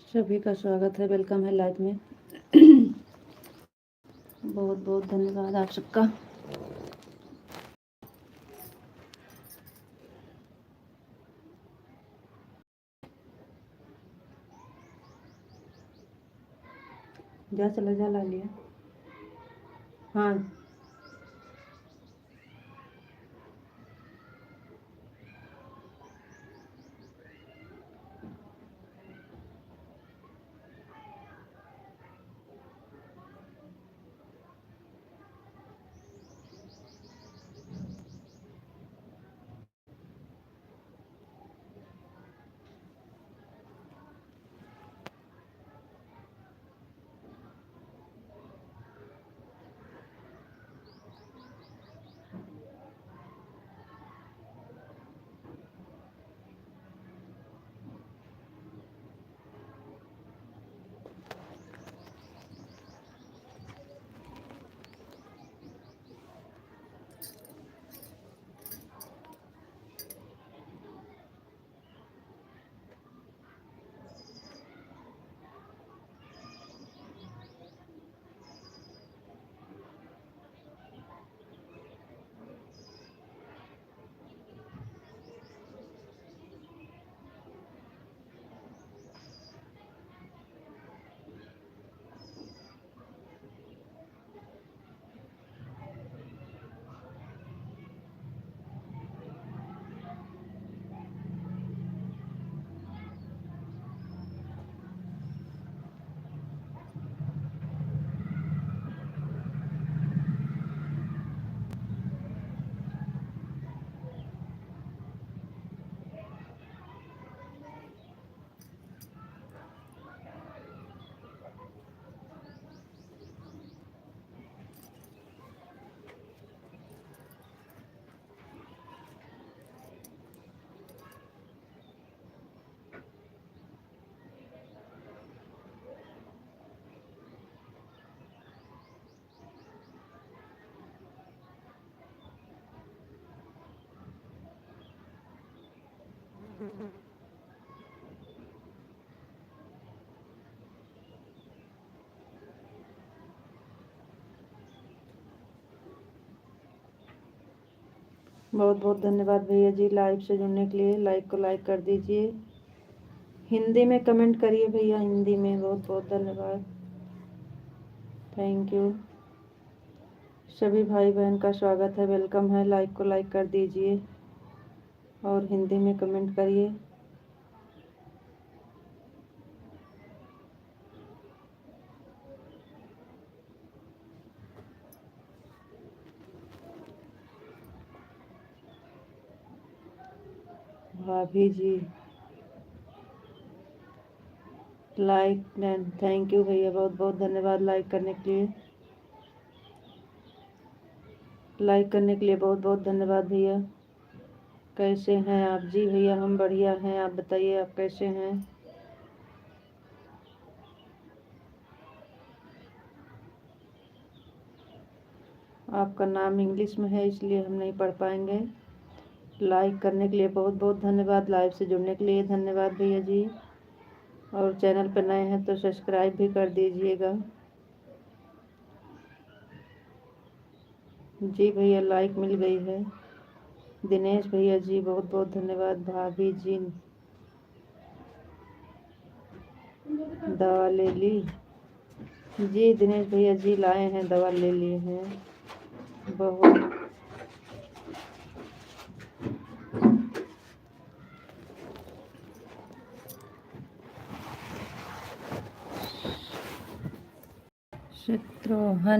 सभी का स्वागत है, वेलकम है लाइव में। बहुत बहुत धन्यवाद आप सबका। जा चला जा ला लिया। हाँ बहुत बहुत धन्यवाद भैया जी लाइव से जुड़ने के लिए। लाइक को लाइक कर दीजिए, हिंदी में कमेंट करिए भैया, हिंदी में। बहुत बहुत धन्यवाद, थैंक यू। सभी भाई बहन का स्वागत है, वेलकम है। लाइक को लाइक कर दीजिए और हिंदी में कमेंट करिए। भाभी जी लाइक, थैंक यू भैया, बहुत बहुत धन्यवाद लाइक करने के लिए। लाइक करने के लिए बहुत बहुत धन्यवाद भैया। कैसे हैं आप जी? भैया हम बढ़िया हैं, आप बताइए आप कैसे हैं? आपका नाम इंग्लिश में है इसलिए हम नहीं पढ़ पाएंगे। लाइक करने के लिए बहुत बहुत धन्यवाद, लाइव से जुड़ने के लिए धन्यवाद भैया जी। और चैनल पर नए हैं तो सब्सक्राइब भी कर दीजिएगा जी। भैया लाइक मिल गई है। दिनेश भैया जी बहुत बहुत धन्यवाद। भाभी जी दवा ले ली जी? दिनेश भैया जी लाए हैं, दवा ले लिए हैं। बहुत शत्रुघ्न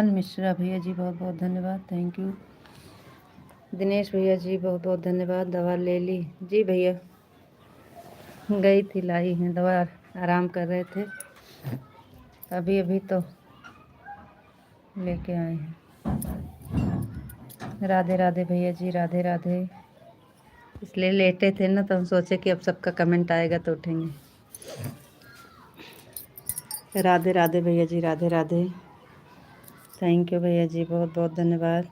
मिश्रा भैया जी बहुत बहुत धन्यवाद, थैंक यू। दिनेश भैया जी बहुत बहुत धन्यवाद। दवा ले ली जी भैया? गई थी, लाई हैं दवा, आराम कर रहे थे, अभी अभी तो लेके आए हैं। राधे राधे भैया जी, राधे राधे। इसलिए लेटे थे ना, तो हम सोचे कि अब सबका कमेंट आएगा तो उठेंगे। राधे राधे भैया जी, राधे राधे, थैंक यू भैया जी, बहुत बहुत धन्यवाद।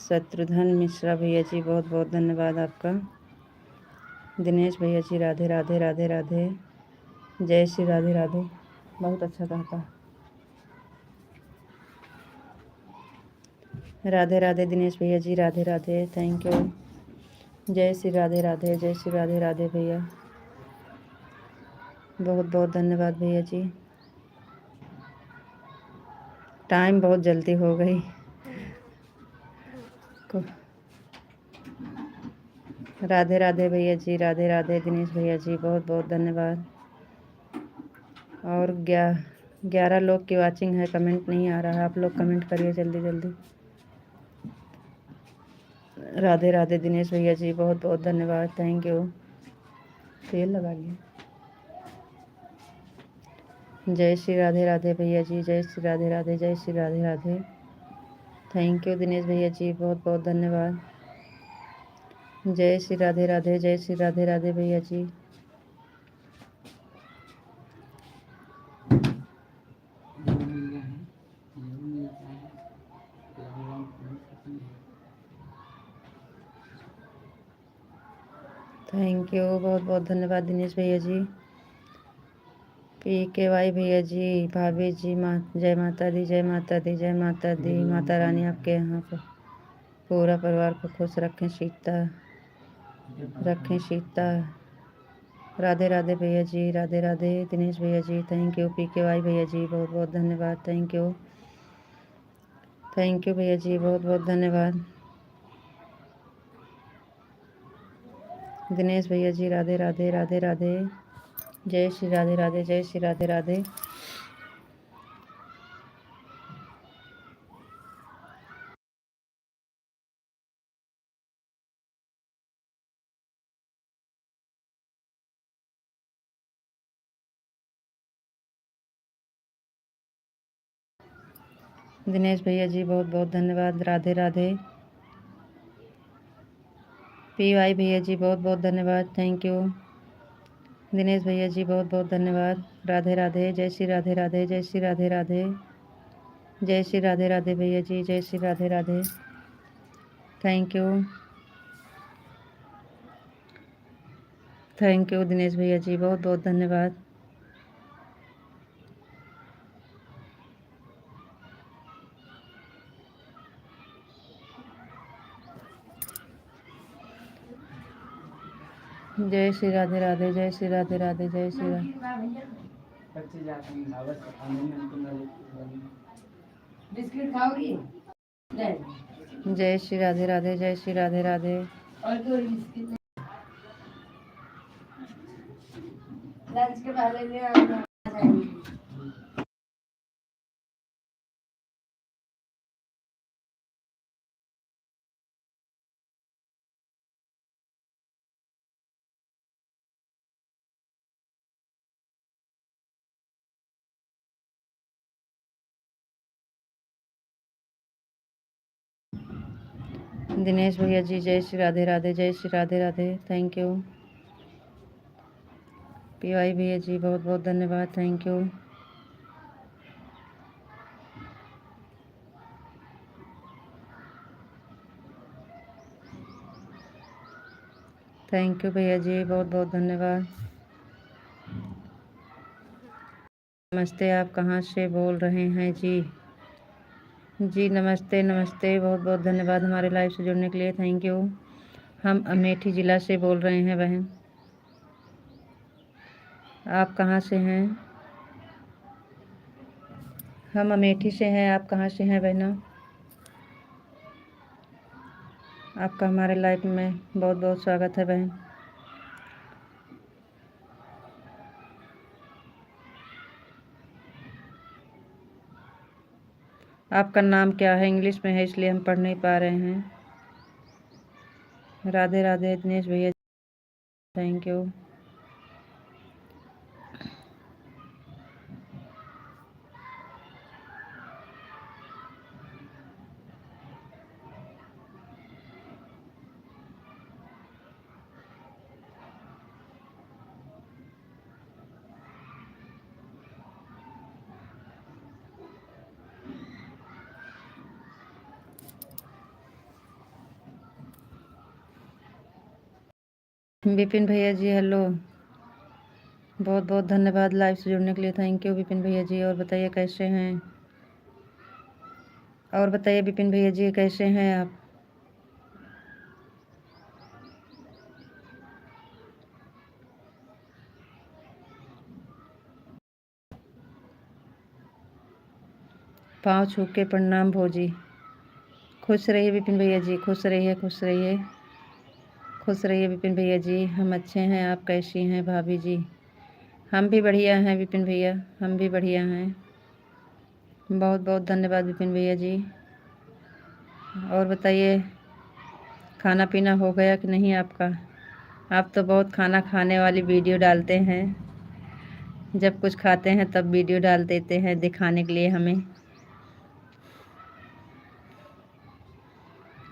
शत्रुघ्न मिश्रा भैया जी बहुत बहुत धन्यवाद आपका। दिनेश भैया जी राधे राधे राधे राधे, जय श्री राधे राधे। बहुत अच्छा कहता है। राधे राधे दिनेश भैया जी राधे राधे, थैंक यू। जय श्री राधे राधे, जय श्री राधे राधे भैया, बहुत बहुत धन्यवाद भैया जी। टाइम बहुत जल्दी हो गई। राधे राधे भैया जी राधे राधे, दिनेश भैया जी बहुत बहुत धन्यवाद। और 11 लोग की वाचिंग है, कमेंट नहीं आ रहा है, आप लोग कमेंट करिए जल्दी जल्दी। राधे राधे दिनेश भैया जी बहुत बहुत धन्यवाद, थैंक यू। तेल लगा लिया। जय श्री राधे राधे भैया जी, जय श्री राधे राधे, जय श्री राधे राधे, थैंक यू दिनेश भैया जी बहुत बहुत धन्यवाद। जय श्री राधे राधे, जय श्री राधे राधे भैया जी। थैंक यू, बहुत बहुत धन्यवाद दिनेश भैया जी। PKY भैया जी, भाभी जी, जय माता दी, जय माता दी, जय माता दी। माता रानी आपके यहाँ पर पूरा परिवार को खुश रखें, सीता। राधे राधे भैया जी, राधे राधे दिनेश भैया जी, थैंक यू। PKY भैया जी बहुत बहुत धन्यवाद, थैंक यू। थैंक यू भैया जी, बहुत बहुत धन्यवाद। दिनेश भैया जी राधे राधे राधे राधे, जय श्री राधे राधे, जय श्री राधे राधे। दिनेश भैया जी बहुत बहुत धन्यवाद, राधे राधे। PY भैया जी बहुत बहुत धन्यवाद, थैंक यू। दिनेश भैया जी बहुत बहुत धन्यवाद, राधे राधे, जय श्री राधे राधे, जय श्री राधे राधे, जय श्री राधे राधे भैया जी, जय Shri Radhe Radhe, thank you. Thank you Dinesh भैया जी बहुत बहुत धन्यवाद। जय श्री राधे राधे, जय श्री राधे राधे, जय श्री राधे। जय श्री राधे राधे, जय श्री राधे राधे। लंच के बारे में दिनेश भैया जी जय श्री राधे राधे, जय Shri Radhe Radhe, thank you. PY भैया जी बहुत बहुत धन्यवाद, थैंक यू। थैंक यू भैया जी बहुत बहुत धन्यवाद। नमस्ते, आप कहाँ से बोल रहे हैं जी? जी नमस्ते नमस्ते, बहुत बहुत धन्यवाद हमारे लाइव से जुड़ने के लिए, थैंक यू। हम अमेठी ज़िला से बोल रहे हैं बहन। आप कहाँ से हैं? हम अमेठी से हैं, आप कहाँ से हैं बहना? आपका हमारे लाइव में बहुत बहुत स्वागत है बहन। आपका नाम क्या है? इंग्लिश में है इसलिए हम पढ़ नहीं पा रहे हैं। राधे राधे दिनेश भैया, थैंक यू। विपिन भैया जी हेलो, बहुत बहुत धन्यवाद लाइव से जुड़ने के लिए। थैंक यू विपिन भैया जी। और बताइए कैसे हैं, और बताइए विपिन भैया जी कैसे हैं आप। पाँव छू के प्रणाम भोजी। खुश रहिए विपिन भैया जी, खुश रहिए, खुश रहिए, खुश रहिए विपिन भैया जी। हम अच्छे हैं, आप कैसी हैं भाभी जी। हम भी बढ़िया हैं विपिन भैया, हम भी बढ़िया हैं। बहुत बहुत धन्यवाद विपिन भैया जी। और बताइए खाना पीना हो गया कि नहीं आपका। आप तो बहुत खाना खाने वाली वीडियो डालते हैं, जब कुछ खाते हैं तब वीडियो डाल देते हैं दिखाने के लिए हमें।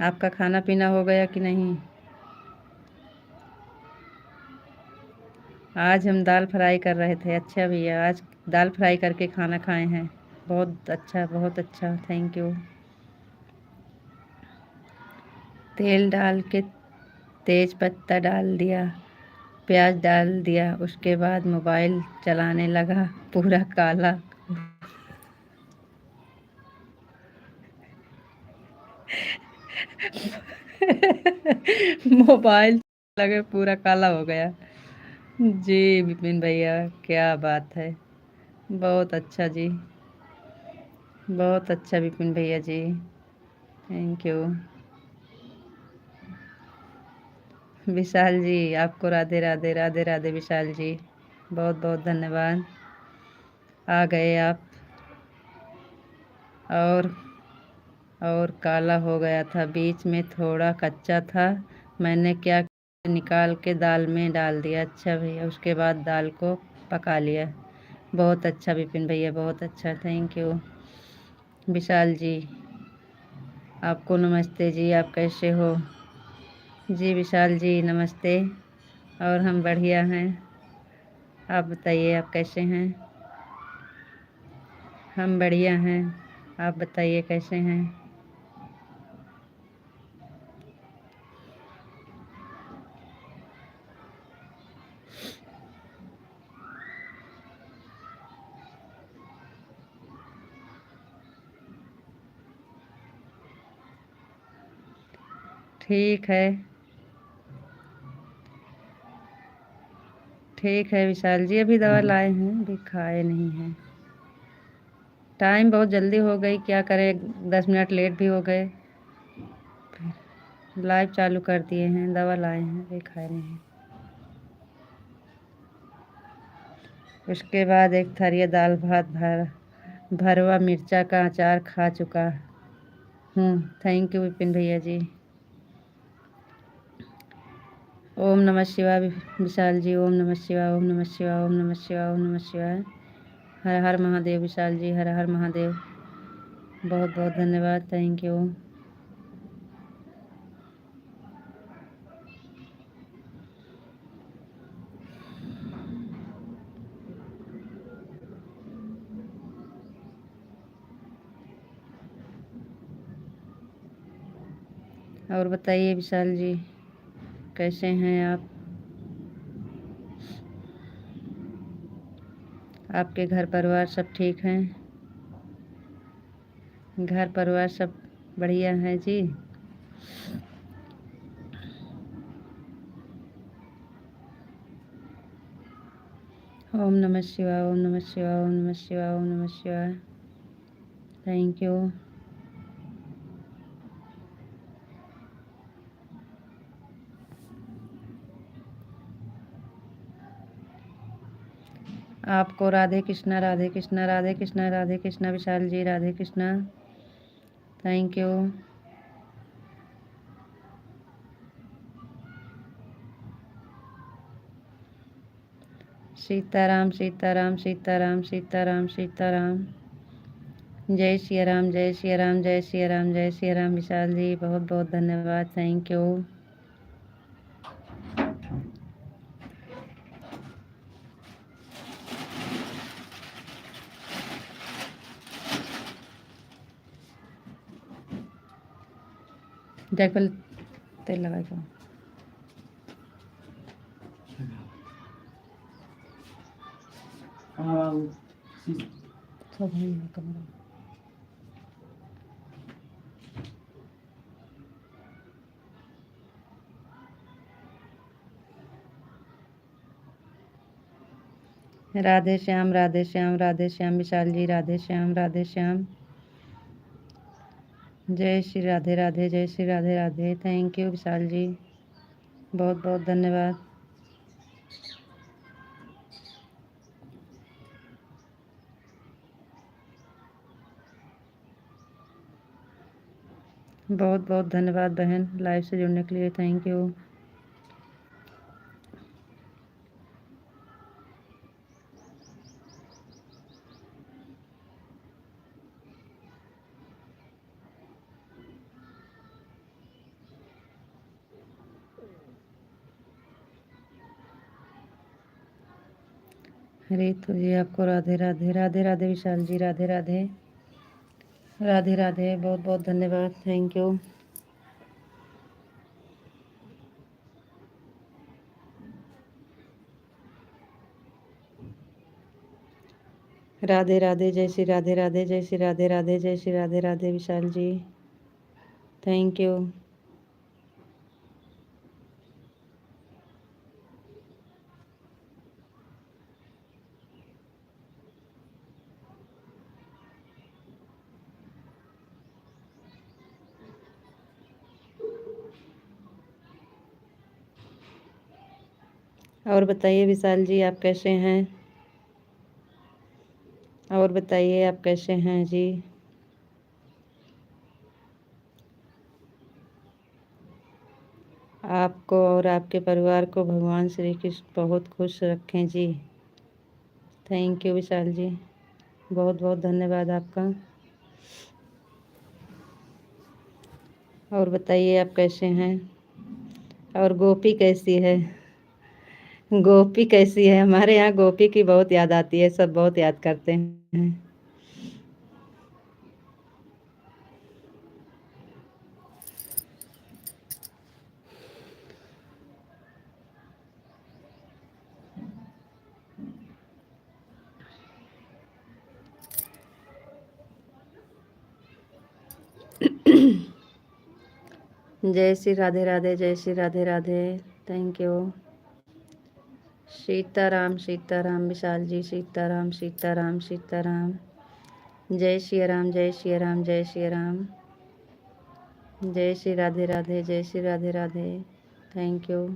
आपका खाना पीना हो गया कि नहीं। आज हम दाल फ्राई कर रहे थे। अच्छा भैया, आज दाल फ्राई करके खाना खाए हैं। बहुत अच्छा, बहुत अच्छा, थैंक यू। तेल डाल के तेज पत्ता डाल दिया, प्याज डाल दिया, उसके बाद मोबाइल चलाने लगा, पूरा काला। मोबाइल लगे पूरा काला हो गया। जी विपिन भैया, क्या बात है, बहुत अच्छा जी, बहुत अच्छा विपिन भैया जी, थैंक यू। विशाल जी आपको राधे राधे, राधे राधे विशाल जी, बहुत बहुत धन्यवाद, आ गए आप। और और काला हो गया था, बीच में थोड़ा कच्चा था, मैंने क्या किया, निकाल के दाल में डाल दिया। अच्छा भैया, उसके बाद दाल को पका लिया। बहुत अच्छा विपिन भैया, बहुत अच्छा, थैंक यू। विशाल जी आपको नमस्ते जी, आप कैसे हो। जी विशाल जी नमस्ते। और हम बढ़िया हैं, आप बताइए आप कैसे हैं। हम बढ़िया हैं, आप बताइए कैसे हैं। ठीक है, ठीक है विशाल जी, अभी दवा लाए हैं, अभी खाए नहीं हैं। टाइम बहुत जल्दी हो गई, क्या करें, 10 मिनट लेट भी हो गए। लाइव चालू कर दिए हैं, दवा लाए हैं, अभी खाए नहीं हैं। उसके बाद एक थरिया दाल भात भरवा मिर्चा का अचार खा चुका हूँ। थैंक यू विपिन भैया जी। ओम नमः शिवाय विशाल जी, ओम नमः शिवाय, ओम नमः शिवाय, ओम नमः शिवाय, ओम नमः शिवाय। हर हर महादेव विशाल जी, हर हर महादेव, बहुत बहुत धन्यवाद, थैंक यू। और बताइए विशाल जी कैसे हैं आप। आपके घर परिवार सब ठीक हैं। घर परिवार सब बढ़िया है जी। ओम नमः शिवाय, ओम नमः शिवाय, ओम नमः शिवाय, ओम नमः शिवाय, थैंक यू। आपको राधे कृष्णा, राधे कृष्णा, राधे कृष्णा, राधे कृष्णा विशाल जी, राधे कृष्णा, थैंक यू। सीताराम सीताराम सीताराम सीताराम सीताराम, जय श्री राम, जय श्री राम, जय श्री राम, जय श्री राम विशाल जी, बहुत बहुत धन्यवाद, थैंक यू। जयफल तेल लगा के सब है यहाँ कमरा। राधे श्याम, राधे श्याम, राधे श्याम विशाल जी, राधे श्याम, राधे श्याम। जय श्री राधे राधे, जय श्री राधे राधे। थैंक यू विशाल जी, बहुत बहुत धन्यवाद। बहुत बहुत धन्यवाद बहन, लाइव से जुड़ने के लिए थैंक यू। रितु जी आपको राधे राधे, राधे राधे विशाल जी, राधे राधे, राधे राधे, बहुत बहुत धन्यवाद, थैंक यू। राधे राधे, जय श्री राधे राधे, जय श्री राधे राधे, जय श्री राधे राधे विशाल जी, थैंक यू। और बताइए विशाल जी आप कैसे हैं? और बताइए आप कैसे हैं जी? आपको और आपके परिवार को भगवान श्री कृष्ण बहुत खुश रखें जी। थैंक यू विशाल जी, बहुत बहुत धन्यवाद आपका। और बताइए आप कैसे हैं? और गोपी कैसी है? गोपी कैसी है? हमारे यहाँ गोपी की बहुत याद आती है, सब बहुत याद करते हैं। जय श्री राधे राधे, जय श्री राधे राधे, थैंक यू। सीताराम सीताराम विशाल जी, सीताराम सीताराम सीताराम। जय श्री राम, जय श्री राम, जय श्री राम। जय श्री राधे राधे, जय Shri Radhe Radhe, thank you.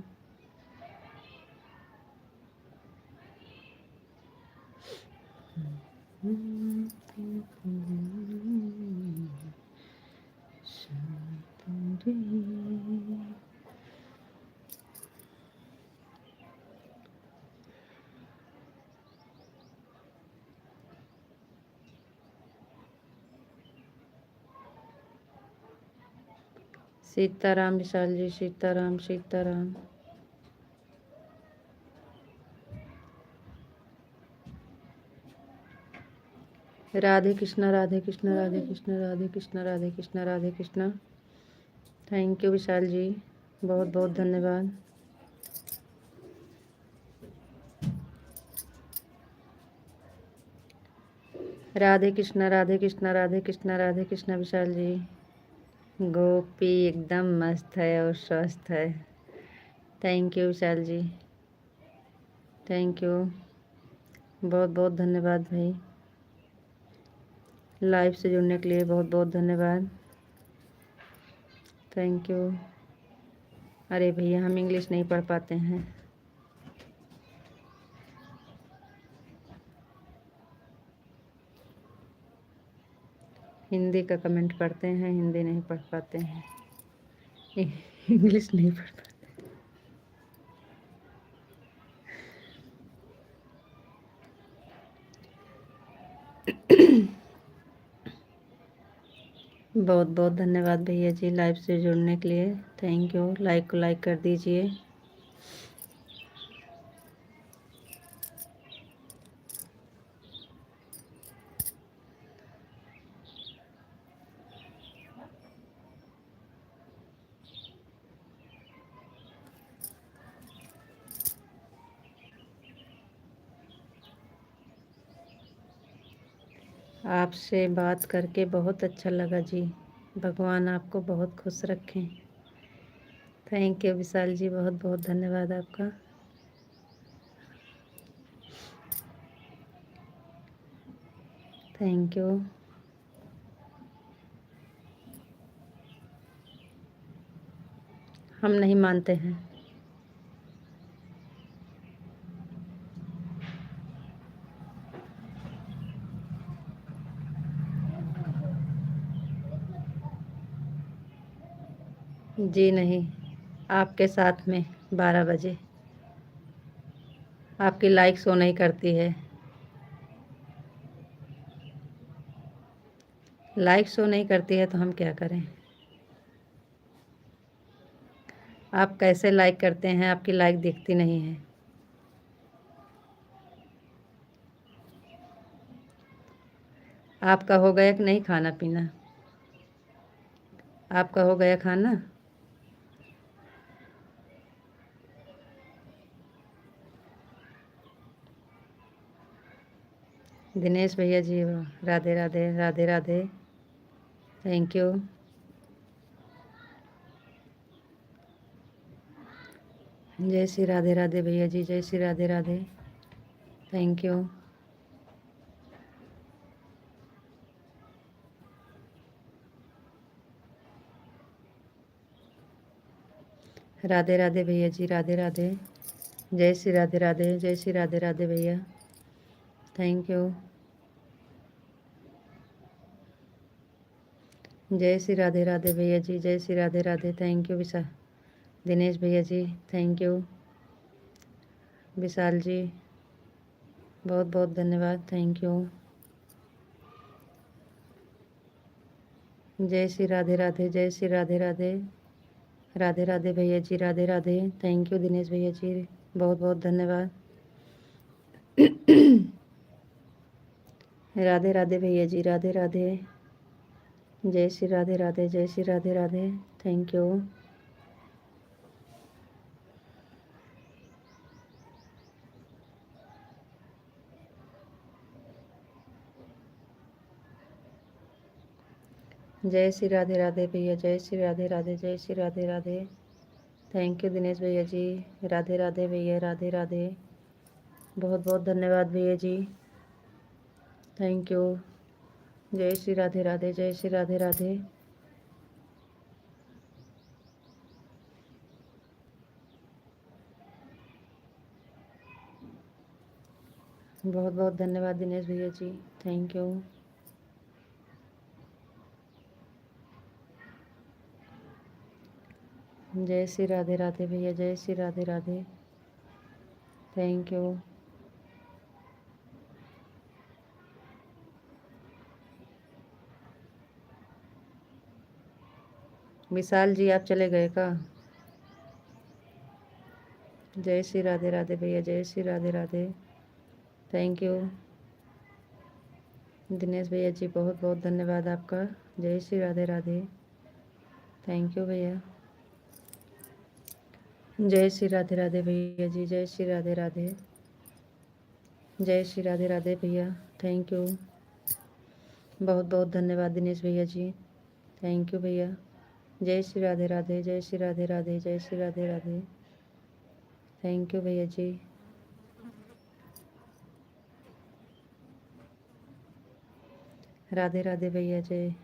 Sitaram Vishal ji, Sitaram Sitaram. Radhe Krishna, Radhe Krishna, Radhe Krishna, Radhe Krishna, Radhe Krishna, Radhe Krishna. Thank you Vishal ji, बहुत बहुत धन्यवाद। राधे कृष्णा, राधे कृष्णा, राधे कृष्णा, राधे कृष्णा विशाल जी। गोपी एकदम मस्त है और स्वस्थ है। Thank you Vishal ji, thank you, बहुत बहुत धन्यवाद भाई। लाइव से जुड़ने के लिए बहुत बहुत धन्यवाद, थैंक यू। अरे भैया हम इंग्लिश नहीं पढ़ पाते हैं। हिंदी का कमेंट पढ़ते हैं, हिंदी नहीं पढ़ पाते हैं, इंग्लिश नहीं पढ़ पाते। बहुत बहुत धन्यवाद भैया जी लाइव से जुड़ने के लिए, थैंक यू। लाइक को लाइक कर दीजिए। आपसे बात करके बहुत अच्छा लगा जी। भगवान आपको बहुत खुश रखें। थैंक यू विशाल जी, बहुत बहुत धन्यवाद आपका। Thank you. हम नहीं मानते हैं। जी नहीं, आपके साथ में 12 बजे। आपकी लाइक शो नहीं करती है। लाइक शो नहीं करती है तो हम क्या करें। आप कैसे लाइक करते हैं, आपकी लाइक दिखती नहीं है। आपका हो गया कि नहीं खाना पीना? आपका हो गया खाना? दिनेश भैया जी, राधे राधे राधे राधे। Thank you. जय श्री राधे राधे भैया जी, जय श्री राधे राधे। Thank you. राधे राधे भैया जी, राधे राधे। जय श्री राधे राधे, जय श्री राधे राधे भैया। Thank you. जय श्री राधे राधे भैया जी, जय श्री राधे राधे। थैंक यू विशाल दिनेश भैया जी, थैंक यू। विशाल जी, बहुत बहुत धन्यवाद, थैंक यू। जय श्री राधे राधे, जय श्री राधे राधे। राधे राधे भैया जी, राधे राधे। थैंक यू दिनेश भैया जी, बहुत बहुत धन्यवाद। राधे राधे भैया जी, राधे राधे। जय श्री राधे राधे, जय श्री राधे राधे। Thank you. जय श्री राधे राधे भैया, जय श्री राधे राधे, जय श्री राधे राधे। थैंक यू दिनेश भैया जी, राधे राधे भैया, राधे राधे। बहुत बहुत धन्यवाद भैया जी, थैंक यू। जय श्री राधे राधे, जय श्री राधे राधे। बहुत बहुत धन्यवाद दिनेश भैया जी, थैंक यू। जय श्री राधे राधे भैया, जय श्री राधे राधे। Thank you. विशाल जी, आप चले गए का? जय श्री राधे राधे भैया, जय श्री राधे राधे। थैंक यू दिनेश भैया जी, बहुत बहुत धन्यवाद आपका। जय श्री राधे राधे। थैंक यू भैया। जय श्री राधे राधे भैया जी, जय श्री राधे राधे। जय श्री राधे राधे भैया, थैंक यू। बहुत बहुत धन्यवाद दिनेश भैया जी, थैंक यू भैया। जय श्री राधे राधे, जय श्री राधे राधे, जय श्री राधे राधे। थैंक यू भैया जी। राधे राधे भैया, जय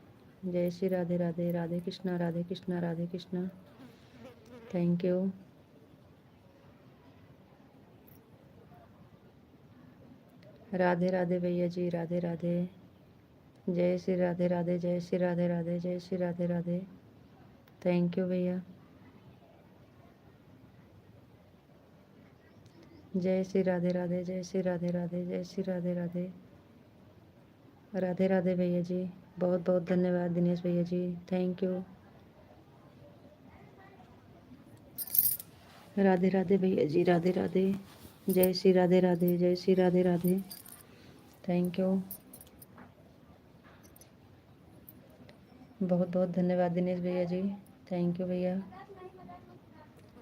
जय श्री राधे राधे, राधे कृष्णा राधे कृष्णा राधे कृष्णा। Thank you. राधे राधे भैया जी, राधे राधे। जय श्री राधे राधे, जय श्री राधे राधे, जय श्री राधे राधे। थैंक यू भैया। जय श्री राधे राधे, जय श्री राधे राधे, जय श्री राधे राधे। राधे राधे भैया जी, बहुत बहुत धन्यवाद दिनेश भैया जी, थैंक यू। राधे राधे भैया जी, राधे राधे। जय श्री राधे राधे, जय श्री राधे राधे। Thank you. बहुत बहुत धन्यवाद दिनेश भैया जी, थैंक यू भैया।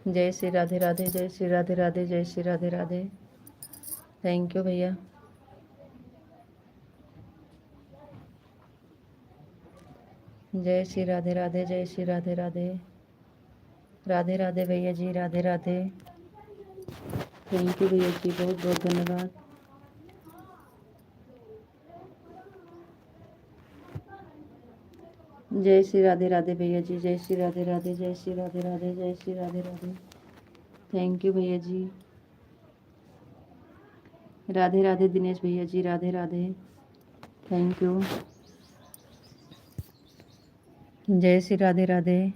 जय श्री राधे राधे, जय श्री राधे राधे, जय श्री राधे राधे। थैंक यू भैया। जय श्री राधे राधे, जय श्री राधे राधे। राधे राधे भैया जी, राधे राधे। थैंक यू भैया जी, बहुत बहुत धन्यवाद। जय श्री राधे राधे भैया जी, जय श्री राधे राधे, जय श्री राधे राधे, जय श्री राधे राधे। थैंक यू भैया जी। राधे राधे दिनेश भैया जी, राधे राधे। Thank you. जय श्री राधे राधे।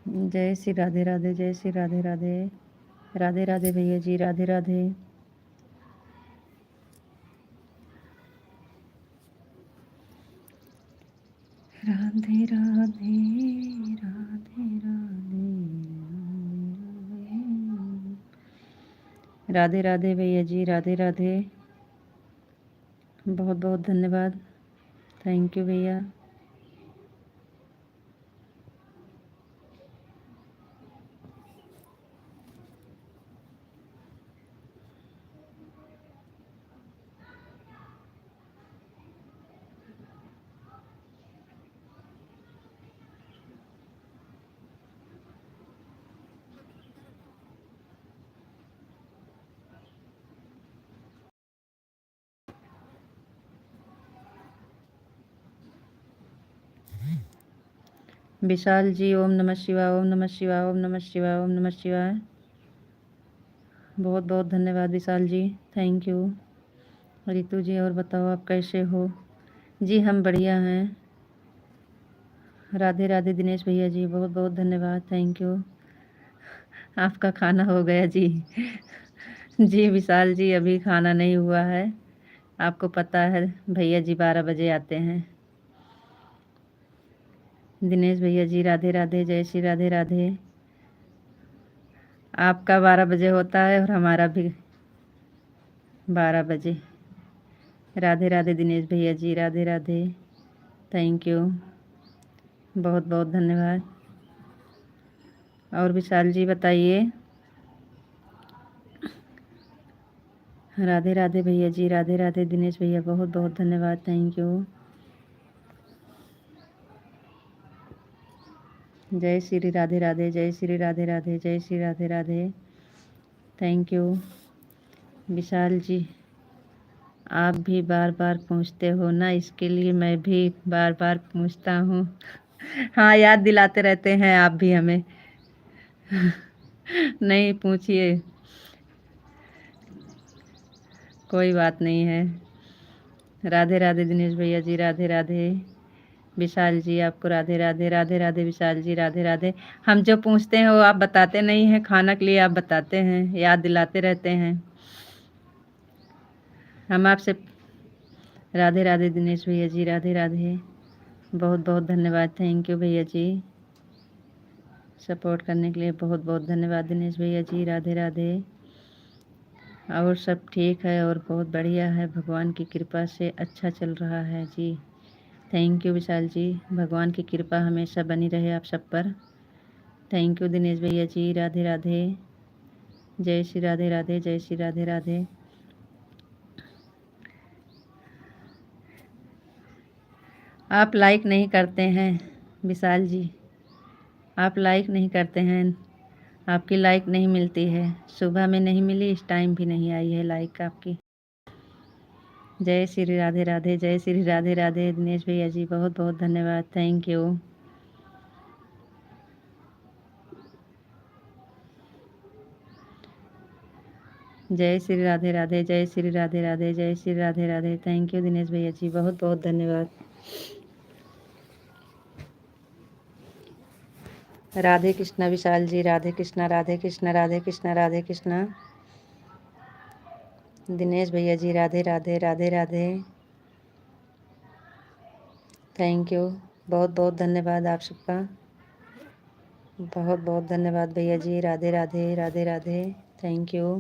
जय श्री राधे राधे, जय श्री राधे राधे। राधे राधे भैया जी, राधे राधे। राधे राधे, राधे राधे, राधे राधे भैया जी, राधे राधे। बहुत बहुत धन्यवाद। थैंक यू भैया। विशाल जी, ओम नमः शिवाय, ओम नमः शिवाय, ओम नमः शिवाय, ओम नमः शिवाय। बहुत बहुत धन्यवाद विशाल जी, थैंक यू। रितु जी, और बताओ आप कैसे हो? जी हम बढ़िया हैं। राधे राधे दिनेश भैया जी, बहुत बहुत धन्यवाद, थैंक यू। आपका खाना हो गया जी? जी विशाल जी, अभी खाना नहीं हुआ है। आपको पता है भैया जी 12 बजे आते हैं। दिनेश भैया जी, राधे राधे, जय श्री राधे राधे। आपका 12 बजे होता है और हमारा भी 12 बजे। राधे राधे दिनेश भैया जी, राधे राधे, थैंक यू। बहुत बहुत धन्यवाद। और विशाल जी बताइए। राधे राधे भैया जी, राधे राधे दिनेश भैया, बहुत बहुत धन्यवाद, थैंक यू। जय श्री राधे राधे, जय श्री राधे राधे, जय श्री राधे राधे, थैंक यू। विशाल जी, आप भी बार बार पूछते हो ना, इसके लिए मैं भी बार बार पूछता हूँ। हाँ, याद दिलाते रहते हैं आप भी हमें। नहीं पूछिए, कोई बात नहीं है। राधे राधे दिनेश भैया जी, राधे राधे। विशाल जी, आपको राधे राधे, राधे राधे विशाल जी, राधे राधे। हम जो पूछते हैं वो आप बताते नहीं हैं, खाना के लिए आप बताते हैं, याद दिलाते रहते हैं। हम आपसे राधे राधे दिनेश भैया जी, राधे राधे। बहुत बहुत धन्यवाद, थैंक यू भैया जी। सपोर्ट करने के लिए बहुत बहुत धन्यवाद दिनेश भैया जी, राधे राधे। और सब ठीक है और बहुत बढ़िया है, भगवान की कृपा से अच्छा चल रहा है जी। थैंक यू विशाल जी, भगवान की कृपा हमेशा बनी रहे आप सब पर। थैंक यू दिनेश भैया जी, राधे राधे। जय श्री राधे राधे, जय श्री राधे राधे। आप लाइक नहीं करते हैं विशाल जी, आप लाइक नहीं करते हैं, आपकी लाइक नहीं मिलती है। सुबह में नहीं मिली, इस टाइम भी नहीं आई है लाइक आपकी। जय श्री राधे राधे, जय श्री राधे राधे दिनेश भैया जी, बहुत बहुत धन्यवाद, थैंक यू। जय श्री राधे राधे, जय श्री राधे राधे, जय श्री राधे राधे, थैंक यू दिनेश भैया जी, बहुत बहुत धन्यवाद। राधे कृष्णा विशाल जी, राधे कृष्णा, राधे कृष्णा, राधे कृष्णा, राधे कृष्णा। दिनेश भैया जी, राधे राधे, राधे राधे, थैंक यू। बहुत बहुत धन्यवाद आप सबका, बहुत बहुत धन्यवाद भैया जी, राधे राधे, राधे राधे, थैंक यू।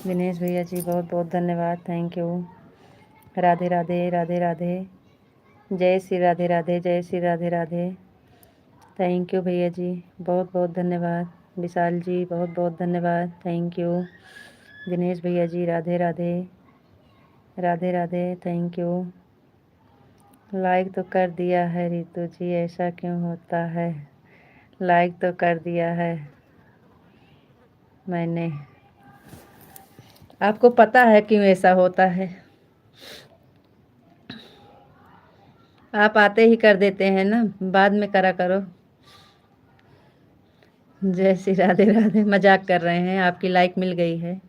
दिनेश भैया जी, बहुत बहुत धन्यवाद, थैंक यू। राधे राधे, राधे राधे, जय श्री राधे राधे, जय श्री राधे राधे, थैंक यू भैया जी, बहुत बहुत धन्यवाद। विशाल जी बहुत बहुत धन्यवाद, थैंक यू। दिनेश भैया ji Radhe Radhe, Radhe Radhe, thank you. Like तो कर दिया है रितु जी, ऐसा क्यों होता है? लाइक तो कर दिया है मैंने, आपको पता है क्यों ऐसा होता है? आप आते ही कर देते हैं ना, बाद में करा करो। जय श्री राधे राधे, मजाक कर रहे हैं, आपकी लाइक मिल गई है।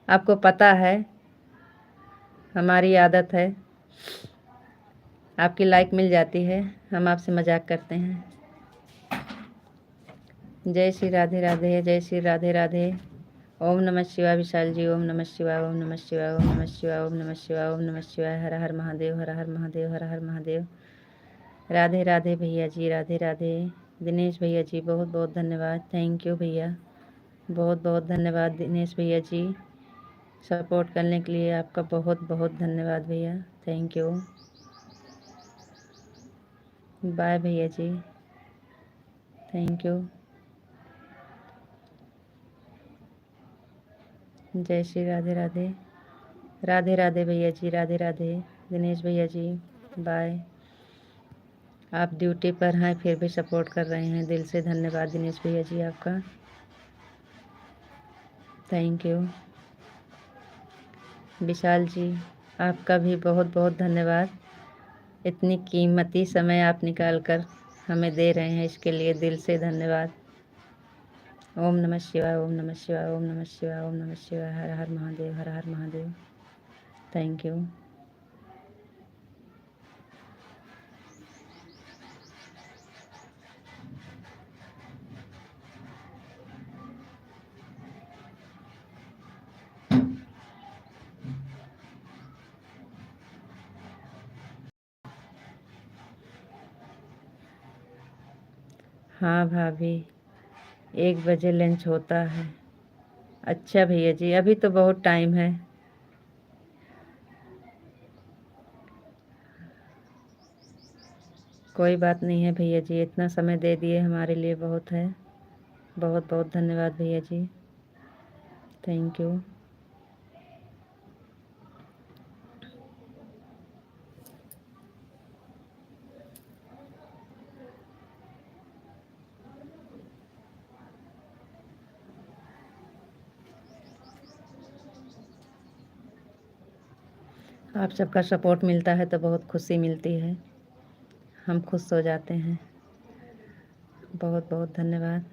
आपको पता है हमारी आदत है, आपकी लाइक मिल जाती है, हम आपसे मजाक करते हैं। जय श्री राधे राधे, जय श्री राधे राधे। ओम नमः शिवाय विशाल जी, ओम नमः शिवाय, ओम नमः शिवाय, ओम नमः शिवाय, ओम नमः शिवाय, ओम नमः शिवाय। हर हर महादेव, हर हर महादेव, हर हर महादेव। राधे राधे भैया जी, राधे राधे। दिनेश भैया जी बहुत बहुत धन्यवाद, थैंक यू भैया, बहुत बहुत धन्यवाद दिनेश भैया जी। सपोर्ट करने के लिए आपका बहुत बहुत धन्यवाद भैया, थैंक यू। बाय भैया जी, थैंक यू। जय श्री राधे राधे, राधे राधे भैया जी, राधे राधे। दिनेश भैया जी बाय। आप ड्यूटी पर हैं फिर भी सपोर्ट कर रहे हैं, दिल से धन्यवाद दिनेश भैया जी आपका, थैंक यू। विशाल जी आपका भी बहुत बहुत धन्यवाद, इतनी कीमती समय आप निकाल कर हमें दे रहे हैं, इसके लिए दिल से धन्यवाद। ओम नमः शिवाय, ओम नमः शिवाय, ओम नमः शिवाय, ओम नमः शिवाय। हर हर महादेव, हर हर महादेव, थैंक यू। हाँ भाभी, 1 बजे लंच होता है। अच्छा भैया जी, अभी तो बहुत टाइम है। कोई बात नहीं है भैया जी, इतना समय दे दिए हमारे लिए बहुत है, बहुत बहुत धन्यवाद भैया जी, थैंक यू। आप सबका सपोर्ट मिलता है तो बहुत खुशी मिलती है, हम खुश हो जाते हैं, बहुत बहुत धन्यवाद।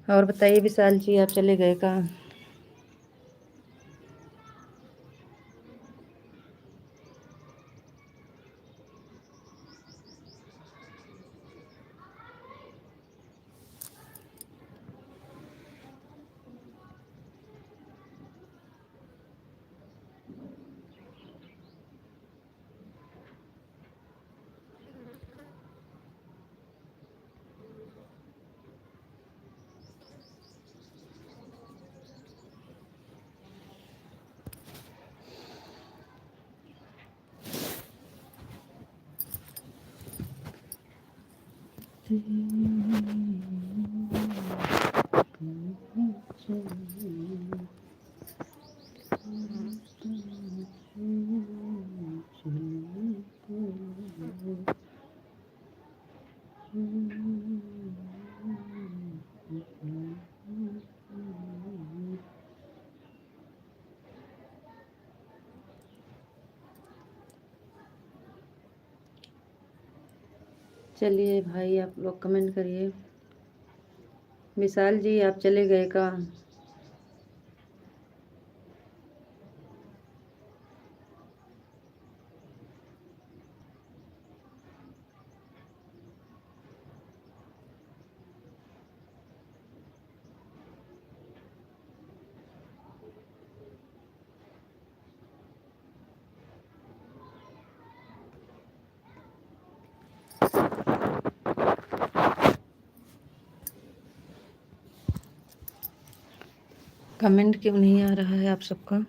और बताइए विशाल जी, आप चले गए कहाँ? चलिए भाई, आप लोग कमेंट करिए। विशाल जी आप चले गए कहाँ? कमेंट क्यों नहीं आ रहा है आप सबका?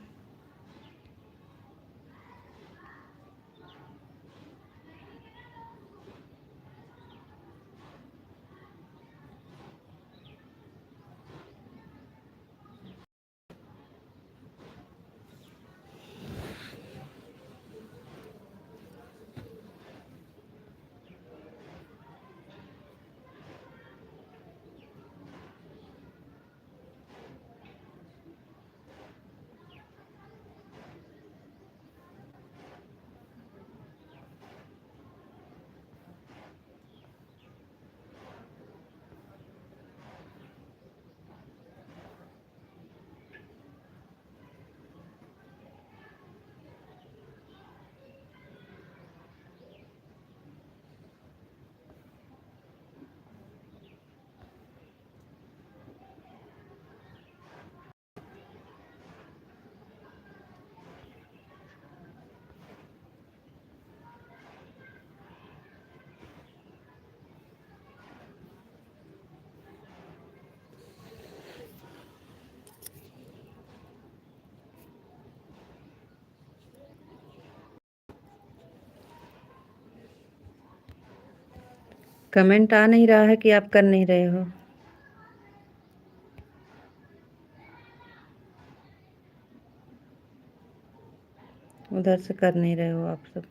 कमेंट आ नहीं रहा है कि आप कर नहीं रहे हो? उधर से कर नहीं रहे हो आप सब।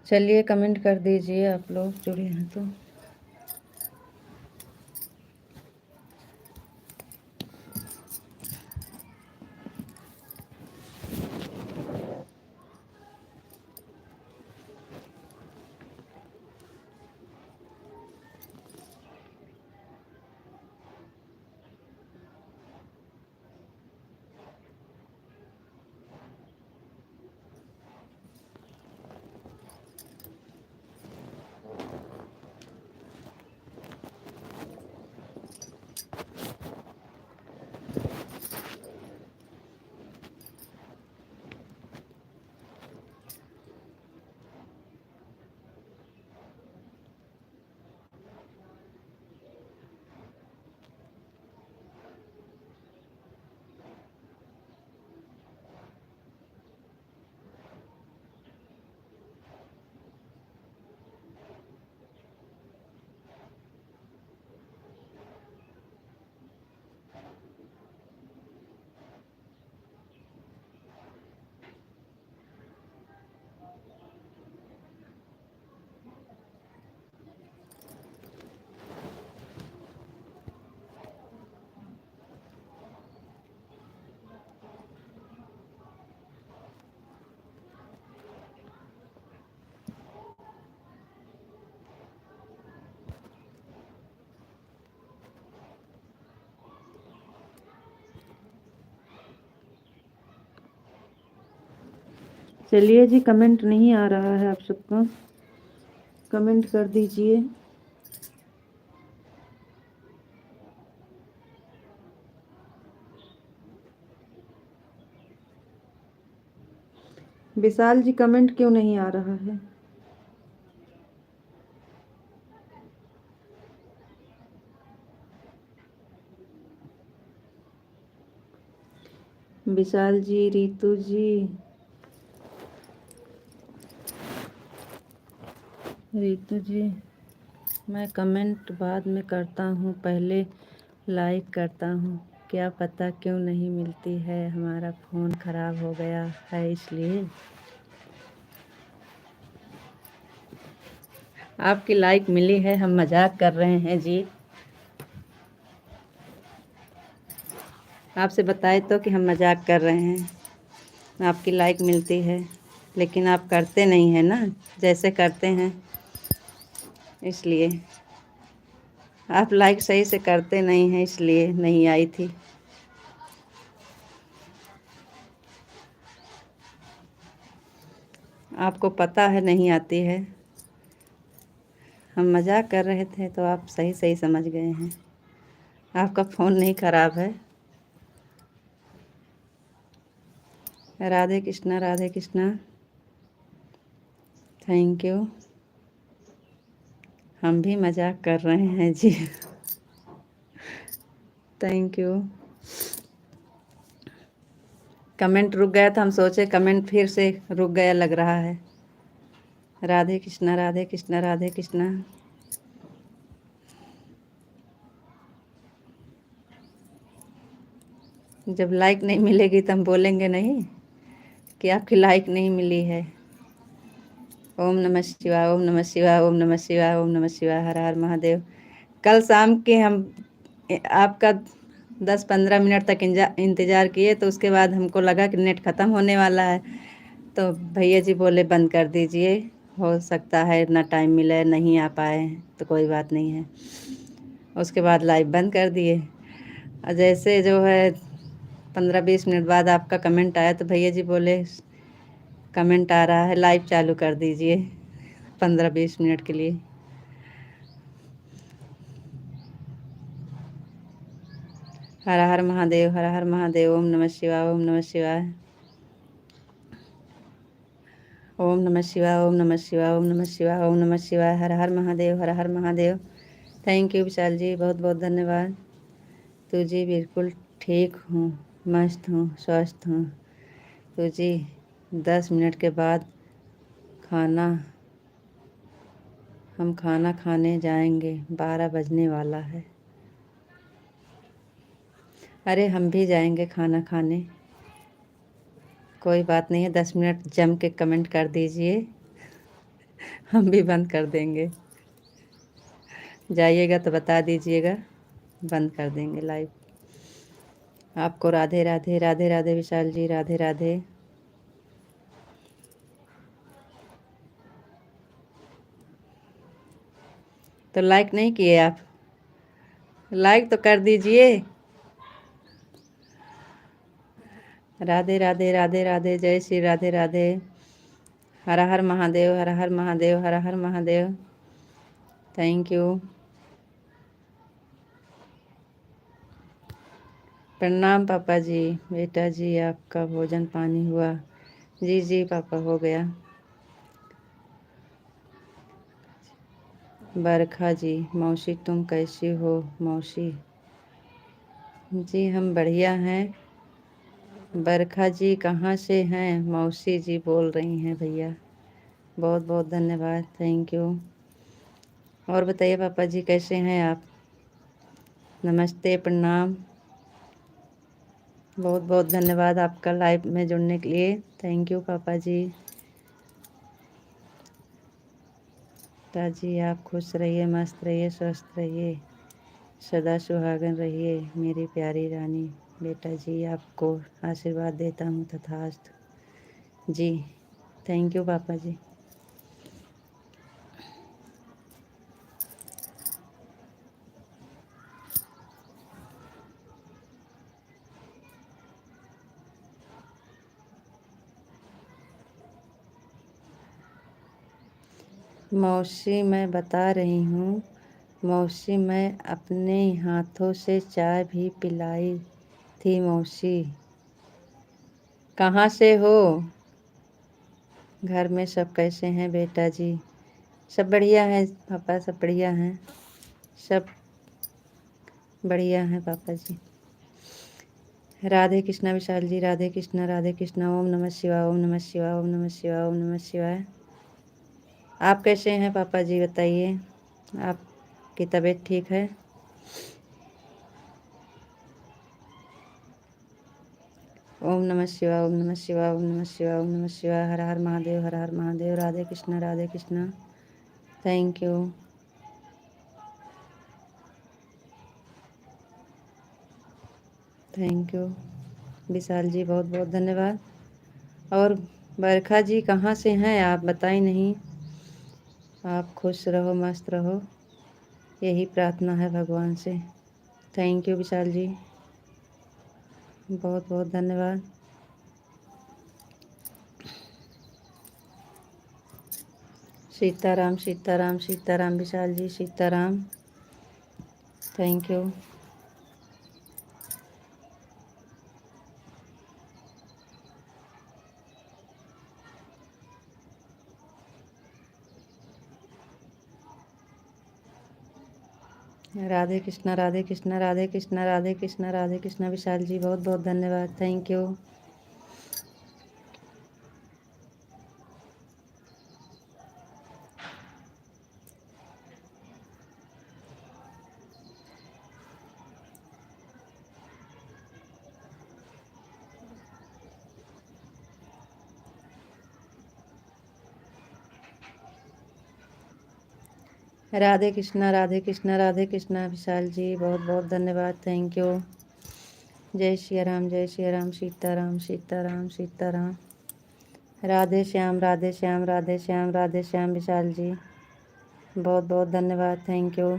चलिए कमेंट कर दीजिए आप लोग जुड़े हैं तो। चलिए जी, कमेंट नहीं आ रहा है आप सबका, कमेंट कर दीजिए। विशाल जी कमेंट क्यों नहीं आ रहा है? विशाल जी, रितु जी, रितु जी, मैं कमेंट बाद में करता हूँ, पहले लाइक करता हूँ। क्या पता क्यों नहीं मिलती है, हमारा फ़ोन ख़राब हो गया है इसलिए। आपकी लाइक मिली है, हम मजाक कर रहे हैं जी। आपसे बताए तो कि हम मजाक कर रहे हैं। आपकी लाइक मिलती है लेकिन आप करते नहीं हैं ना, जैसे करते हैं इसलिए। आप लाइक सही से करते नहीं हैं इसलिए नहीं आई थी। आपको पता है नहीं आती है। हम मजाक कर रहे थे तो आप सही सही समझ गए हैं। आपका फ़ोन नहीं खराब है। राधे कृष्णा राधे कृष्णा। Thank you. हम भी मजाक कर रहे हैं जी। Thank you. कमेंट रुक गया था, हम सोचे कमेंट फिर से रुक गया लग रहा है। राधे कृष्णा राधे कृष्णा राधे कृष्णा। जब लाइक नहीं मिलेगी तो हम बोलेंगे नहीं कि आपकी लाइक नहीं मिली है। ओम नमः शिवाय ओम नमः शिवाय ओम नमः शिवाय ओम नमः शिवाय हर हर महादेव। कल शाम के हम आपका 10-15 मिनट तक इंतज़ार किए, तो उसके बाद हमको लगा कि नेट ख़त्म होने वाला है, तो भैया जी बोले बंद कर दीजिए, हो सकता है इतना टाइम मिले नहीं आ पाए तो कोई बात नहीं है। उसके बाद लाइव बंद कर दिए। और जैसे जो है 15-20 मिनट बाद आपका कमेंट आया तो भैया जी बोले कमेंट आ रहा है, लाइव चालू कर दीजिए 15-20 मिनट के लिए। हर हर महादेव हर हर महादेव। ओम नमः शिवाय ओम नमः शिवाय ओम नमः शिवाय ओम नमः शिवाय ओम नमः शिवाय ओम नमः शिवाय हर हर महादेव हर हर महादेव। थैंक यू विशाल जी, बहुत बहुत धन्यवाद। तो जी बिल्कुल ठीक हूँ, मस्त हूँ, स्वस्थ हूँ। तो जी 10 मिनट के बाद खाना हम खाना खाने जाएंगे, 12 बजने वाला है। अरे हम भी जाएंगे खाना खाने, कोई बात नहीं है। 10 मिनट जम के कमेंट कर दीजिए, हम भी बंद कर देंगे। जाइएगा तो बता दीजिएगा, बंद कर देंगे लाइव। आपको राधे राधे राधे राधे विशाल जी, राधे राधे। तो लाइक नहीं किए आप? लाइक तो कर दीजिए। राधे राधे राधे राधे, जय श्री राधे राधे। हर हर महादेव हर हर महादेव हर हर महादेव। Thank you. प्रणाम पापा जी। बेटा जी आपका भोजन पानी हुआ? जी जी पापा हो गया। बरखा जी, मौसी तुम कैसी हो मौसी? जी हम बढ़िया हैं। बरखा जी कहाँ से हैं? मौसी जी बोल रही हैं भैया। बहुत बहुत धन्यवाद, थैंक यू। और बताइए पापा जी कैसे हैं आप? नमस्ते, प्रणाम। बहुत बहुत धन्यवाद आपका लाइव में जुड़ने के लिए, थैंक यू पापा जी। जी आप खुश रहिए, मस्त रहिए, स्वस्थ रहिए, सदा सुहागन रहिए मेरी प्यारी रानी। बेटा जी आपको आशीर्वाद देता हूँ तथास्तु। जी थैंक यू पापा जी। मौसी मैं बता रही हूँ, मौसी मैं अपने हाथों से चाय भी पिलाई थी मौसी। कहाँ से हो? घर में सब कैसे हैं बेटा जी? सब बढ़िया हैं पापा, सब बढ़िया हैं, सब बढ़िया हैं पापा जी। राधे कृष्णा विशाल जी, राधे कृष्णा राधे कृष्णा। ओम नमः शिवाय ओम नमः शिवाय ओम नमः शिवाय ओम नमः शिवाय। आप कैसे हैं पापा जी बताइए, आपकी तबीयत ठीक है? ओम नमः शिवाय ओम नमः शिवाय ओम नमः शिवाय ओम नमः शिवाय हर हर महादेव हर हर Mahadev. Radhe Krishna Radhe Krishna. Thank you. Thank you Vishal ji, बहुत बहुत धन्यवाद। और बरखा जी कहाँ से हैं आप बताई नहीं? आप खुश रहो, मस्त रहो। यही प्रार्थना है भगवान से। थैंक यू विशाल जी, बहुत बहुत धन्यवाद। Sitaram Sitaram Sitaram Vishal ji, Sitaram, thank you. राधे कृष्णा राधे कृष्णा राधे कृष्णा राधे कृष्णा राधे कृष्णा विशाल जी, बहुत बहुत धन्यवाद, थैंक यू। राधे कृष्णा राधे कृष्णा राधे कृष्णा विशाल जी, बहुत बहुत धन्यवाद, थैंक यू। जय श्री राम सीताराम सीताराम सीताराम। राधे श्याम राधे श्याम राधे श्याम राधे श्याम विशाल जी, बहुत बहुत धन्यवाद, थैंक यू।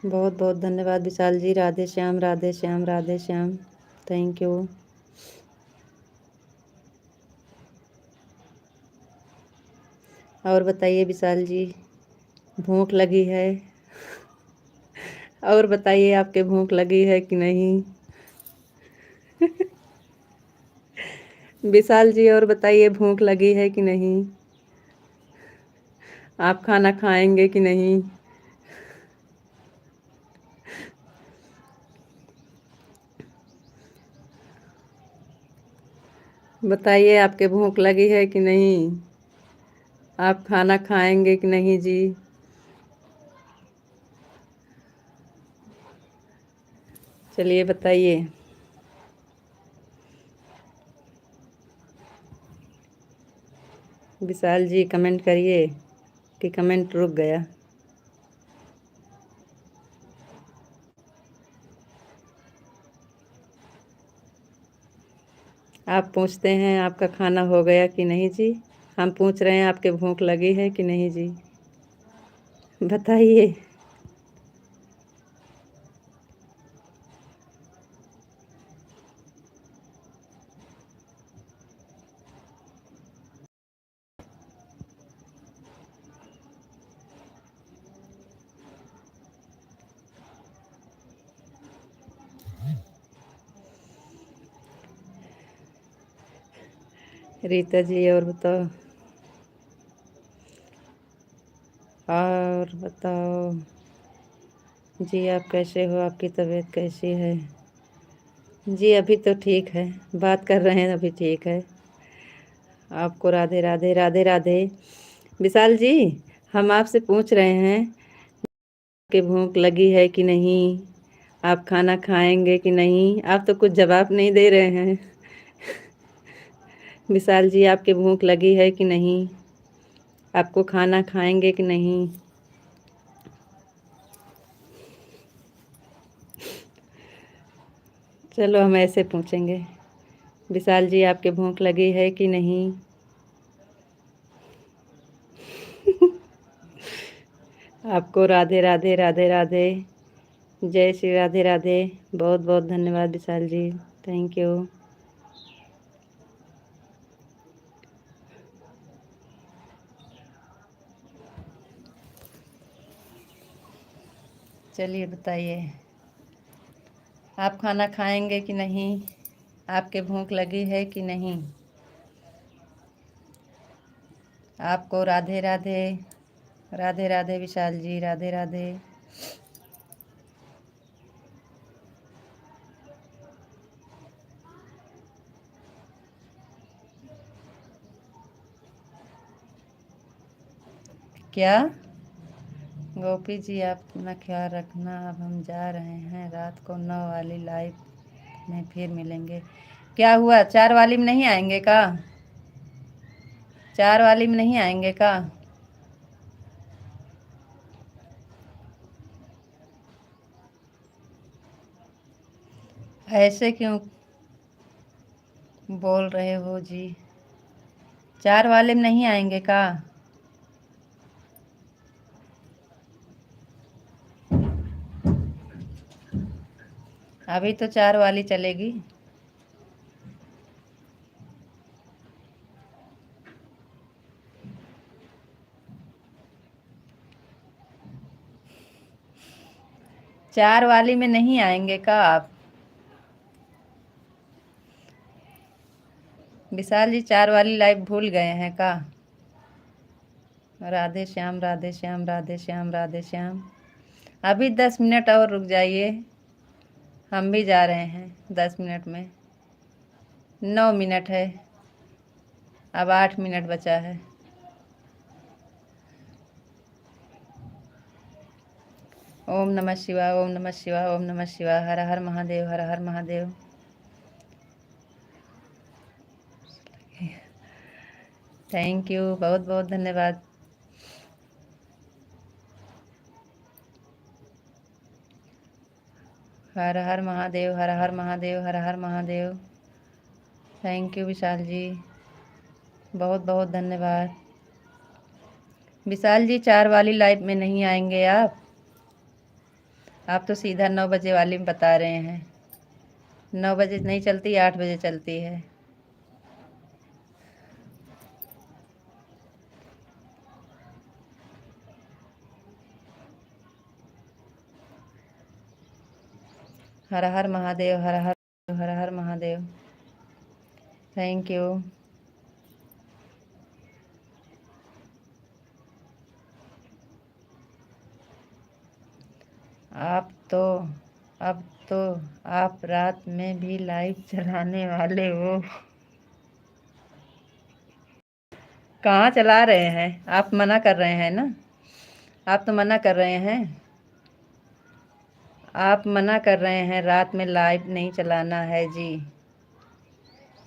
बहुत बहुत धन्यवाद विशाल जी, राधे श्याम राधे श्याम राधे श्याम, थैंक यू। और बताइए विशाल जी, भूख लगी है? और बताइए आपके भूख लगी है कि नहीं? विशाल जी और बताइए, भूख लगी है कि नहीं? आप खाना खाएंगे कि नहीं? बताइए आपके भूख लगी है कि नहीं? आप खाना खाएंगे कि नहीं जी? चलिए बताइए। विशाल जी कमेंट करिए कि कमेंट रुक गया। आप पूछते हैं आपका खाना हो गया कि नहीं जी? हम पूछ रहे हैं आपके भूख लगी है कि नहीं जी? बताइए। रीता जी और बताओ। और बताओ जी, आप कैसे हो? आपकी तबीयत कैसी है? जी अभी तो ठीक है, बात कर रहे हैं अभी ठीक है। आपको राधे राधे राधे राधे। विशाल जी, हम आपसे पूछ रहे हैं कि भूख लगी है कि नहीं? आप खाना खाएंगे कि नहीं? आप तो कुछ जवाब नहीं दे रहे हैं। विशाल जी, आपकी भूख लगी है कि नहीं? आपको खाना खाएंगे कि नहीं? चलो हम ऐसे पूछेंगे। विशाल जी, आपके भूख लगी है कि नहीं? आपको राधे राधे राधे राधे। जय श्री राधे राधे। बहुत बहुत धन्यवाद विशाल जी, थैंक यू। चलिए बताइए, आप खाना खाएंगे कि नहीं? आपके भूख लगी है कि नहीं? आपको राधे राधे राधे राधे विशाल जी, राधे राधे। क्या? गोपी जी, आप अपना ख्याल रखना। अब हम जा रहे हैं, रात को 9 वाली लाइव में फिर मिलेंगे। क्या हुआ, 4 वाली में नहीं आएंगे का? 4 वाली में नहीं आएंगे का? ऐसे क्यों बोल रहे हो जी? 4 वाले में नहीं आएंगे का? अभी तो 4 वाली चलेगी। चार वाली में नहीं आएंगे का आप? विशाल जी 4 वाली लाइव भूल गए हैं का? राधे श्याम राधे श्याम राधे श्याम राधे श्याम। अभी 10 मिनट और रुक जाइए, हम भी जा रहे हैं 10 मिनट में। 9 मिनट है, अब 8 मिनट बचा है। ओम नमः शिवाय ओम नमः शिवाय ओम नमः शिवाय। हर हर महादेव हर हर महादेव। थैंक यू, बहुत बहुत धन्यवाद। हर हर महादेव हर हर महादेव हर हर महादेव। थैंक यू विशाल जी, बहुत बहुत धन्यवाद। विशाल जी 4 वाली लाइव में नहीं आएंगे आप तो सीधा 9 बजे वाली में बता रहे हैं। 9 बजे नहीं चलती, 8 बजे चलती है। हर हर महादेव हर हर हर हर महादेव। Thank you. आप तो अब तो आप रात में भी लाइव चलाने वाले हो। कहाँ चला रहे हैं? आप मना कर रहे हैं ना? आप तो मना कर रहे हैं। आप मना कर रहे हैं रात में लाइव नहीं चलाना है जी,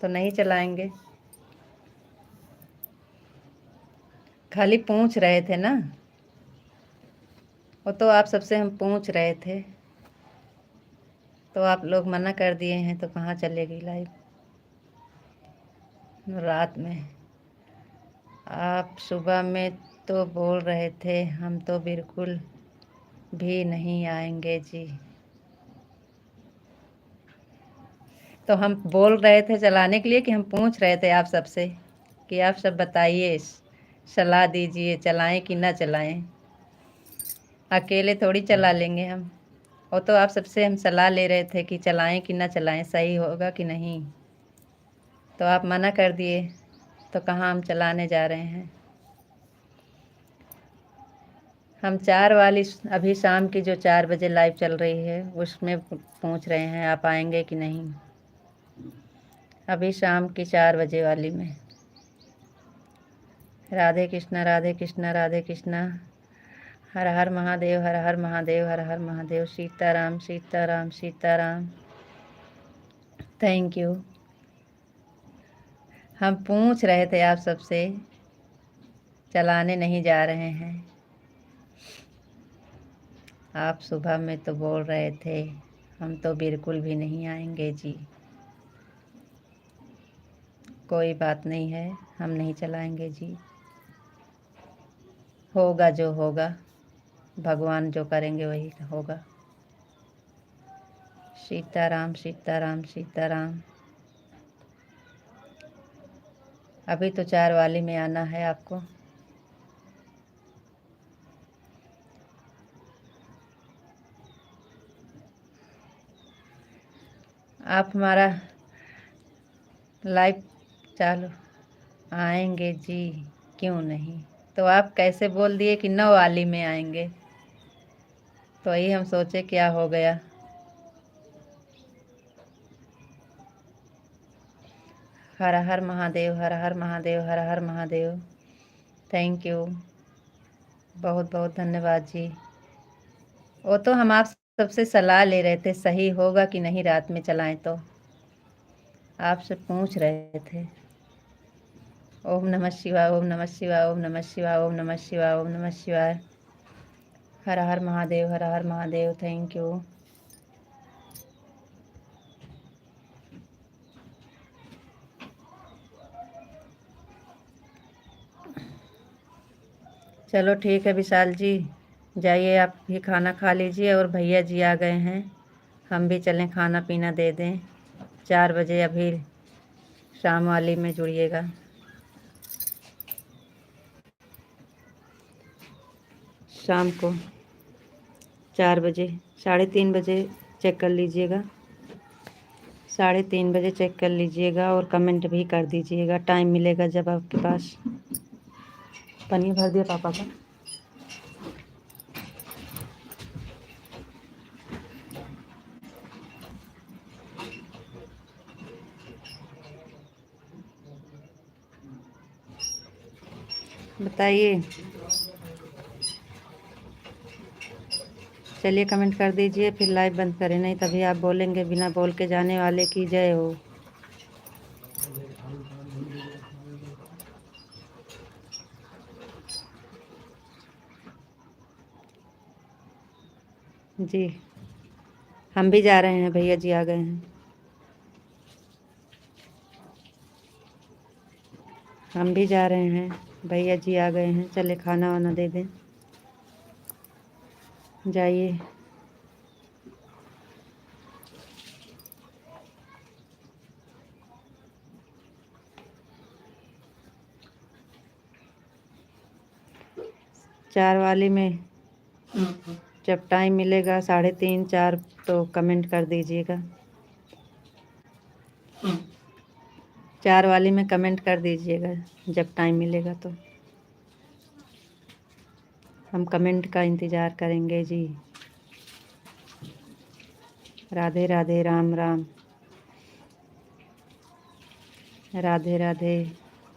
तो नहीं चलाएंगे। खाली पूछ रहे थे ना, वो तो आप सबसे हम पूछ रहे थे, तो आप लोग मना कर दिए हैं, तो कहाँ चलेगी लाइव रात में? आप सुबह में तो बोल रहे थे हम तो बिल्कुल भी नहीं आएंगे जी। तो हम बोल रहे थे चलाने के लिए कि हम पूछ रहे थे आप सबसे कि आप सब बताइए, सलाह दीजिए चलाएं कि ना चलाएं। अकेले थोड़ी चला लेंगे हम, वो तो आप सबसे हम सलाह ले रहे थे कि चलाएं कि ना चलाएं, सही होगा कि नहीं। तो आप मना कर दिए, तो कहाँ हम चलाने जा रहे हैं। हम 4 वाली अभी शाम की जो 4 बजे लाइव चल रही है उसमें पूछ रहे हैं आप आएंगे कि नहीं। अभी शाम की 4 बजे वाली में। राधे कृष्णा राधे कृष्णा राधे कृष्णा। हर हर महादेव हर हर महादेव हर हर महादेव। सीताराम सीताराम सीताराम। Thank you. हम पूछ रहे थे आप सबसे, चलाने नहीं जा रहे हैं। आप सुबह में तो बोल रहे थे हम तो बिल्कुल भी नहीं आएंगे जी। कोई बात नहीं है, हम नहीं चलाएंगे जी। होगा जो होगा, भगवान जो करेंगे वही होगा। सीताराम सीताराम सीताराम। अभी तो 4 वाली में आना है आपको। आप हमारा लाइव चालू आएंगे जी, क्यों नहीं। तो आप कैसे बोल दिए कि 9 वाली में आएंगे, तो वही हम सोचे क्या हो गया। हर हर महादेव हर हर महादेव हर हर महादेव। थैंक यू, बहुत बहुत धन्यवाद जी। वो तो हम आप सबसे सलाह ले रहे थे सही होगा कि नहीं रात में चलाएं, तो आपसे पूछ रहे थे। ओम नमः शिवाय, ओम नमः शिवाय, ओम नमः शिवाय, ओम नमः शिवाय, ओम नमः शिवाय। हर हर महादेव, हर हर महादेव। Thank you. चलो ठीक है विशाल जी, जाइए आप भी खाना खा लीजिए, और भैया जी आ गए हैं, हम भी चलें खाना पीना दे दें। 4 बजे अभी शाम वाली में जुड़िएगा। शाम को 4 बजे, 3:30 बजे चेक कर लीजिएगा। 3:30 बजे चेक कर लीजिएगा, और कमेंट भी कर दीजिएगा टाइम मिलेगा जब आपके पास। पनीर भर दिया पापा का। बताइए। चलिए कमेंट कर दीजिए, फिर लाइव बंद करें, नहीं तभी आप बोलेंगे बिना बोल के जाने वाले की जय हो। जी हम भी जा रहे हैं, भैया जी आ गए हैं। हम भी जा रहे हैं, भैया जी आ गए हैं। चले खाना वाना दे दें, जाइए। चार वाली में जब टाइम मिलेगा 3:30 4 तो कमेंट कर दीजिएगा। 4 वाली में कमेंट कर दीजिएगा जब टाइम मिलेगा, तो हम कमेंट का इंतज़ार करेंगे जी। राधे राधे, राम राम। राधे राधे,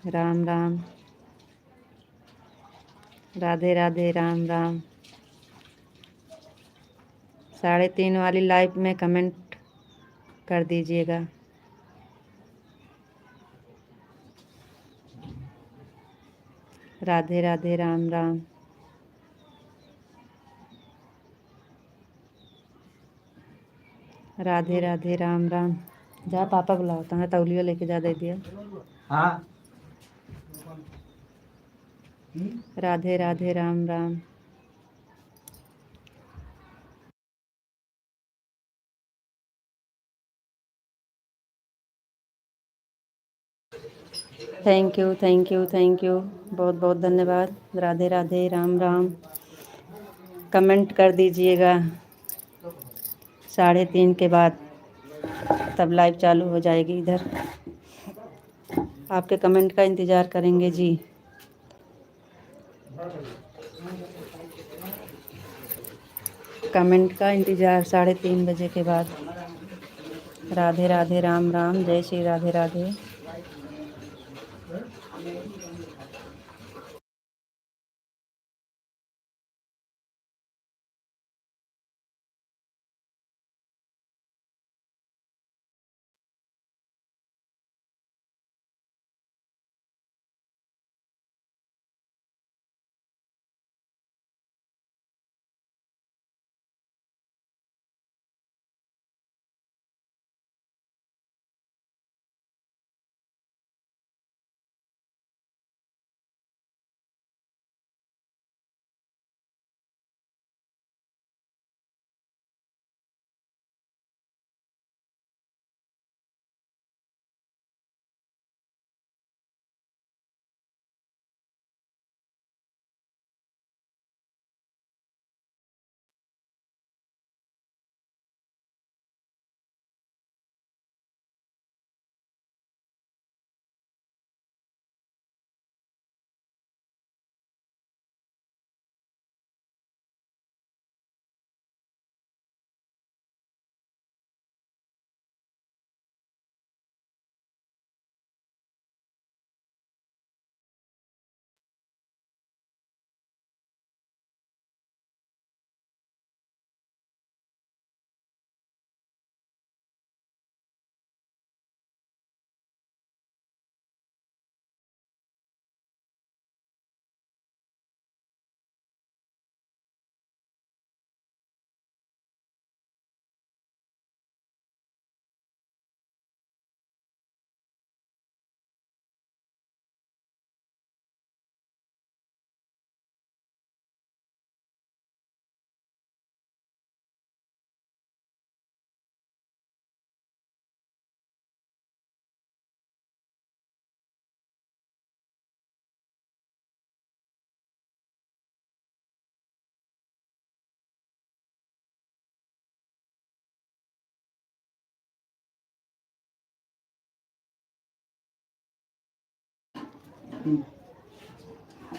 राम राम। राधे राधे, राम राम। 3:30 वाली लाइव में कमेंट कर दीजिएगा। राधे राधे, राम राम। राधे राधे, राम राम। जा पापा बुलाता है, तौलिया लेके जा, दे दिया। हाँ। Radhe Radhe, Ram Ram. Thank you, thank you, thank you, बहुत बहुत धन्यवाद। राधे राधे, राम राम। कमेंट कर दीजिएगा 3:30 के बाद, तब लाइव चालू हो जाएगी। इधर आपके कमेंट का इंतज़ार करेंगे जी। कमेंट का इंतज़ार 3:30 बजे के बाद। राधे राधे, राम राम। जय श्री राधे राधे।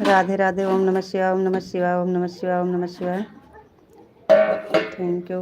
राधे राधे। ओम नमः शिवाय, ओम नमः शिवाय, ओम नमः शिवाय, ओम नमः शिवाय। Thank you.